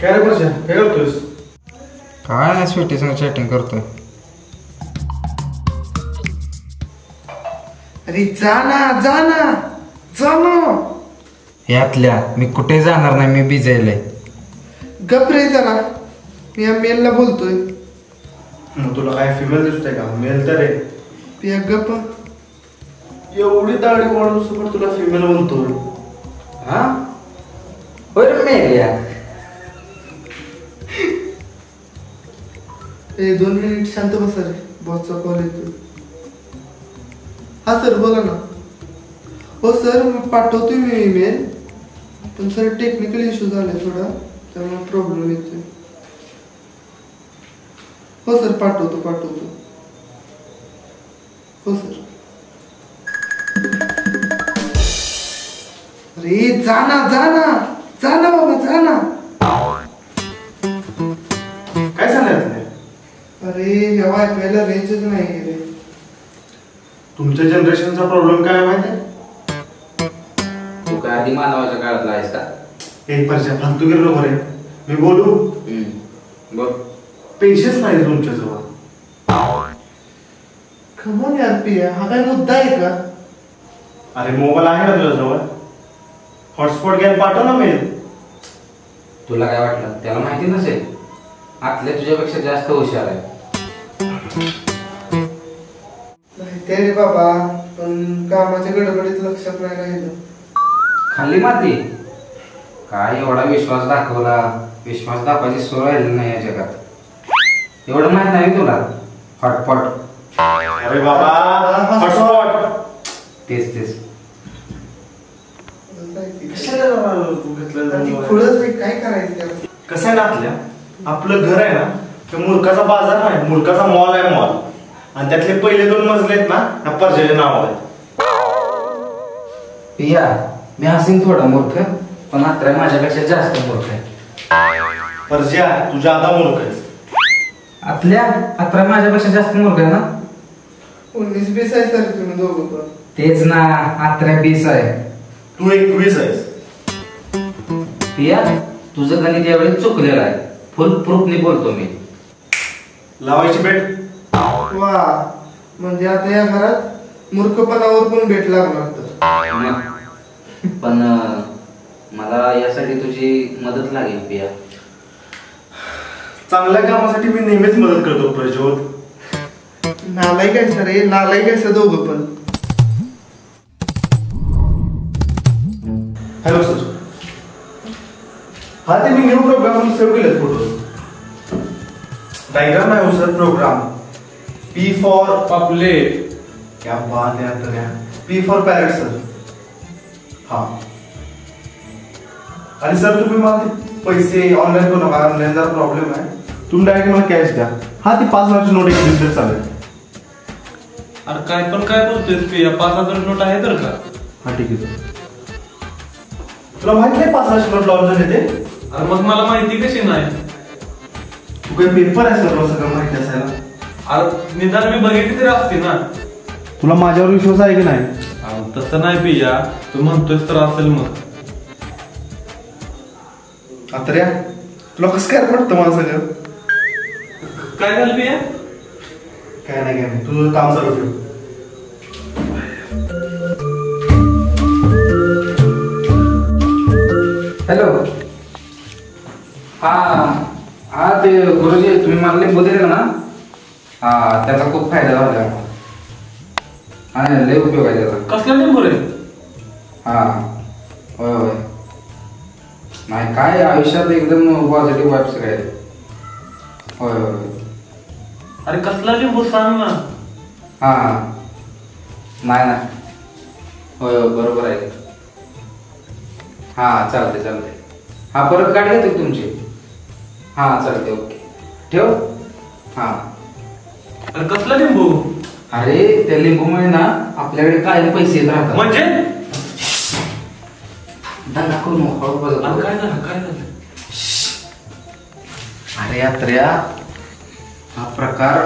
काय रे बस काय करतोयस? काय नाही स्वीटी संग चॅटिंग करतोय. अरे जा ना जा ना जा ना. यातल्या मी कुठे जाणार नाही, मी बिझायलंय. गप रे जरा, मी या मेलला बोलतोय. मग तुला काय फिमेल दिसतंय का? मेल तर आहे. पिया गप. एवढी दाढी माणूस पण तुला फिमेल म्हणतोय. हा होय रे मेल्या. ए 2 मिनिट शांत बसा रे, बॉसचा कॉल येतोय. हा सर बोला ना. हो सर मी पाठवतोय मी ईमेल, पण सर टेक्निकल इश्यू झालाय थोडा, त्यामुळे प्रॉब्लेम येतोय. हो सर पाठवतो. हो सर. अरे जा ना बाबा जा ना. काय झालंय? अरे या वायफायला रेंजच नाही रे. तुमच्या जनरेशनचा प्रॉब्लेम काय आहे माहिती आहे? तू काय आधी मानवाच्या काळातला आहेस का? एक परच्या फालतू गेलो रे. मी बोलू बघ पेशन्स नाही तुमच्याजवळ. खमोन यार पिया, हा काय मुद्दा आहे का? अरे मोबाईल आहे ना तुझ्याजवळ? हॉटस्पॉट घ्यायला पाठव ना मेल. तुला काय वाटलं त्याला माहिती नसेल? आतल्या तुझ्यापेक्षा जास्त हुशार आहे. माहिती आहे रे बाबा, पण कामाच्या गडबडीत लक्षात नाही राहिलं. खाल्ली माती. काय एवढा विश्वास दाखवला, विश्वास दाखवायची सोय राहिली नाही या जगात. एवढं माहित नाही तुला? हॉटपॉट. अरे बाबा हॉटस्पॉट. तेच काय करायचं? कसं आहे ना, आपलं घर आहे ना, ते मूर्खाचा बाजार नाही, मूर्खाचा मॉल आहे मॉल. आणि त्यातले पहिले 2 मजले आहेत ना, त्या परजेच्या नावावर आहेत. पिया मी हसीन थोडा मूर्ख, पण अत्र्या माझ्यापेक्षा जास्त मूर्ख आहे. परज्या तू ज्यादा मूर्ख आहेस. आतल्या अत्र्या माझ्यापेक्षा जास्त मूर्ख आहे ना? 19-20 आहे सर तुम्ही दोघं पण. तेच ना, अत्र्या 20 आहे. तू 21 आहेस. पिया तुझं गणित यावेळी चुकलेलं आहे. फुल प्रूफने बोलतो मी. लावायची बेट. वा, म्हणजे आता या घरात मूर्खपणावर पण भेट लागणार तर. पण मला यासाठी तुझी मदत लागेल पिया. चांगल्या कामासाठी मी नेहमीच मदत करतो प्रज्योत. नालायक आहे सर, नालायक आहे सर दोघं पण. Hello sir. हा ते मी न्यू प्रोग्राम सेव्ह केलेत फोटो. डायग्राम आहे हो sir. Program P for populate. क्या बात है आता. P for parrot sir. हा आणि सर तुम्ही मला ते पैसे ऑनलाईन करू नका, ऑनलाईन जरा प्रॉब्लेम आहे. तुम्ही डायरेक्ट मला कॅश द्या. हा ती 5,000ची नोट एक चालेल. अरे काय बोलतोयस पिया? 5,000 नोट आहे तर का? हा ठीक आहे सर. तुला माहित नाही 5,000ची नोट लावून झाले ते? अरे मग मला माहिती कशी नाही? तू काही पेपर आहे सर सगळं माहिती असायला. अरे निदान मी बघितली तरी असते ना. तुला माझ्यावर विश्वास आहे की नाही? तसं नाही पिया, तू म्हणतोयस तर असेल. मग आत्र्या तुला कसं काय वाटतं मला सगळं? काय झालं पिया? काय नाही तुझं काम चालू ठेव. हॅलो. हा ते गुरुजी तुम्ही मला लिंबू दिले ना, हा त्याचा खूप फायदा झाला. हा लय उपयोग आहे त्याचा. कसला लिंबू रे? हा होय. नाही काय आयुष्यात एकदम पॉझिटिव्ह वाईब्स आहेत. होय. अरे कसला लिंबू सांग ना. हा नाही होय बरोबर आहे. हा चालते. हा परत गाडी येते तुमची. हा चालते ओके ठेव. हा अरे कसला लिंबू? अरे त्या लिंबूमुळे ना आपल्याकडे कायम पैसे येत राहतात. म्हणजे धंदा करू नको, हळू बजा. काय झालं? अरे यात्र्या हा प्रकार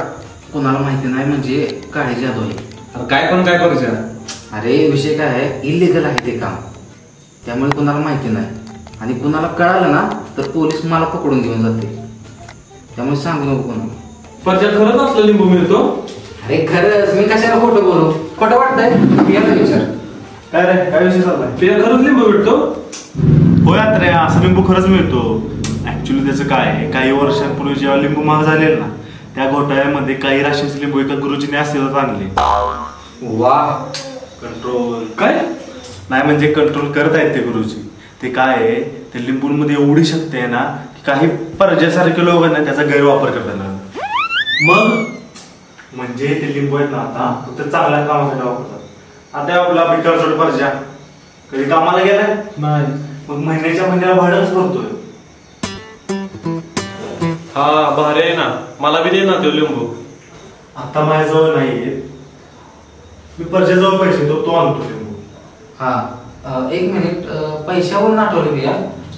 कोणाला माहिती नाही, म्हणजे काळी जादू आहे. अरे काय करूया? अरे विषय काय आहे, इलिगल आहे ते काम, त्यामुळे कोणाला माहिती नाही. आणि कुणाला कळालं ना तर पोलीस मला पकडून घेऊन जाते. त्यामुळे सांगू नको कोणाला. परजा खरंच असलं लिंबू मिळतो? अरे खरंच, मी कशाला खोटं बोलू? खोटं वाटतंय? याला विचार. काय रे, काय विषय चाललाय? पिया खरंच लिंबू मिळतो? होय आता रे, असं लिंबू खरंच मिळतो. ऍक्च्युली त्याचं काय आहे, काही वर्षांपूर्वी जेव्हा लिंबू महाग झालेले ना, त्या घोटाळ्यामध्ये काही राशीचे लिंबू एका गुरुजीने अस्तित्वात आणले. वा, कंट्रोल काय? नाही म्हणजे कंट्रोल करत आहेत ते गुरुजी. ते काय आहे, ते लिंबूंमध्ये एवढी शक्ती आहे ना की काही परजासारखे लोक आहेत ना त्याचा गैरवापर करतात. मग म्हणजे ते लिंबू आहेत ना आता फक्त चांगल्या कामासाठी वापरतात. आता आपला बिकार परजा कधी कामाला गेलाय? नाही. मग महिन्याच्या महिन्याला भाडंच भरतोय. हा भारी आहे ना, मला बी दे ना तो लिंबू. आता माझ्याजवळ नाहीये, मी परजाजवळ पैसे देतो, तो आणतो लिंबू. हा, एक मिनिट. पैशावरून आठवले बिया,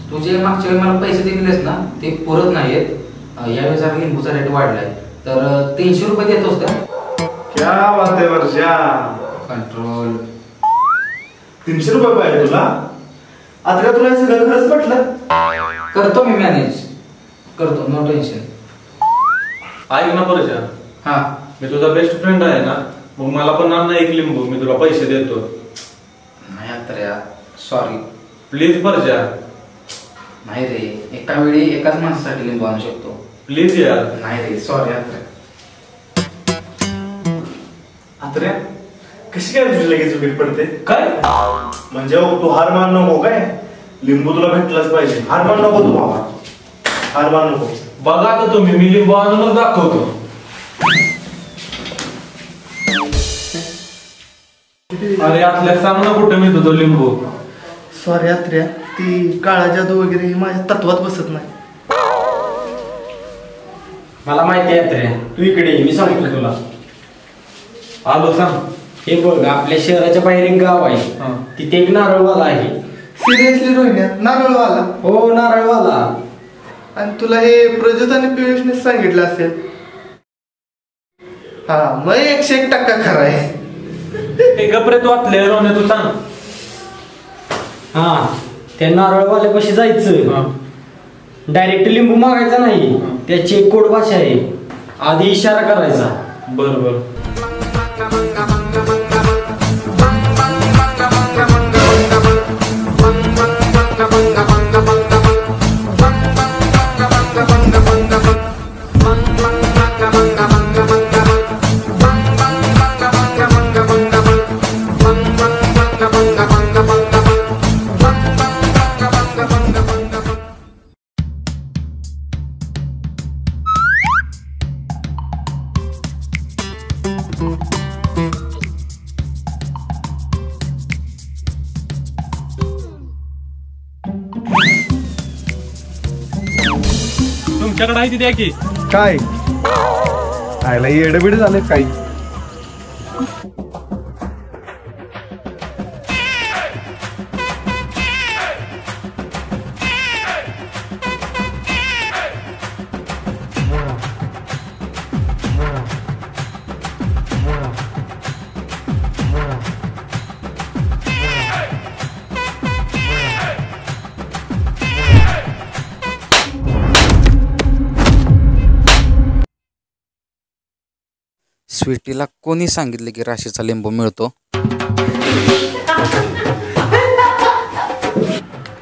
तू जे मागच्या वेळी मला पैसे दिलेस ना ते पुरत नाहीयेत. यावेळी जरा लिंबूचा रेट वाढलाय, तर 300 रुपये देतोस का? क्या बात आहे वर्षा. कंट्रोल. 300 रुपये पाहिजे तुला? आता का तुला हे सगळं खरंच पटलं? करतो मी मॅनेज करतो, नो टेन्शन. ऐक ना परजा, हा, मी तुझा बेस्ट फ्रेंड आहे ना, मग मला पण आण ना एक लिंबू, मी तुला पैसे देतो. नाही आता रे, सॉरी. प्लीज परजा. नाही रे, एका वेळी एकाच माणसासाठी लिंबू आणू शकतो. प्लीज यार. नाही रे, सॉरी. आत्र्या कशी काय तुझी लगेच वेळ पडते? काय म्हणजे तू हार मान नको काय? लिंबू तुला भेटलाच पाहिजे. हार मान नको तू बाबा, हार मान नको. बघा आता तुम्ही, मी लिंबू आणूनच दाखवतो. अरे आतल्या सांग ना कुठे मिळतो तो लिंबू. सॉरी आत्र्या, ती काळा जादू वगैरे हे माझ्या तत्वात बसत नाही. मला माहिती आहे रे, तू इकडे ये, मी सांगतो तुला. आलो सांग. हे बघ, आपल्या शहराच्या बाहेर एक गाव आहे, हा. तिथे एक नारळवाला आहे. सिरियसली रोहिण्या, नारळवाला? हो, नारळवाला. आणि तुला हे प्रज्योत आणि पियुषने सांगितलं असेल? हा, मग 101% खरं आहे. हे गपरे तू आतले रोने तू सांग. हा, त्या नारळवाल्यापाशी जायचं. डायरेक्ट लिंबू मागायचा नाही, त्याची एक कोड भाषा आहे. आधी इशारा करायचा. बर बर. तुमच्याकडे आहे ती द्या की. काय आयला येडबिड झाले काही? स्वीटीला कोणी सांगितलं की राशीचा लिंबू मिळतो?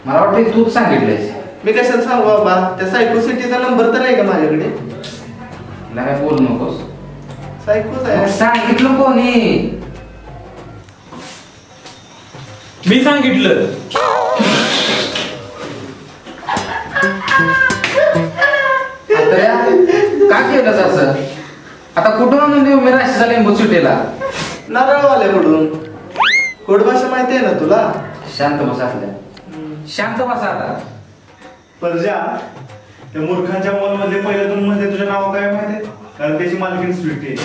मला वाटतं तूच सांगितलंयस. मी कशाला सांगू बाबा, त्या सायको सिटीचा नंबर तर आहे का माझ्याकडे? तिला काय बोलू नकोस. सायकोच आहे. सांगितलं कोणी? मी सांगितलं. का केलं असं? आता कुठून आणून देऊ मी राशीचा लिंबू सुटेला? नारळवाल्याकडून. कोड भाषा माहिती आहे ना तुला? शांत बस आपल्या, शांत बस आता. परजा, त्या मूर्खांच्या मॉल मध्ये पहिल्या 2 मध्ये तुझं नाव काय माहिती? कारण त्याची मालकीण स्वीटी आहे.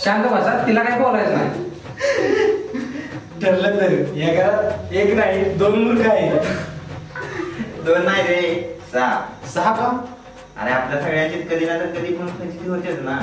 शांत बसा, तिला काय बोलायचं नाही. ठरलं तर या घरात एक नाही 2 मूर्ख आहेत. 2 नाही रे, 6. 6 का? अरे आपल्या सगळ्यांची कधी ना तर कधी पण फजिती होतेच ना.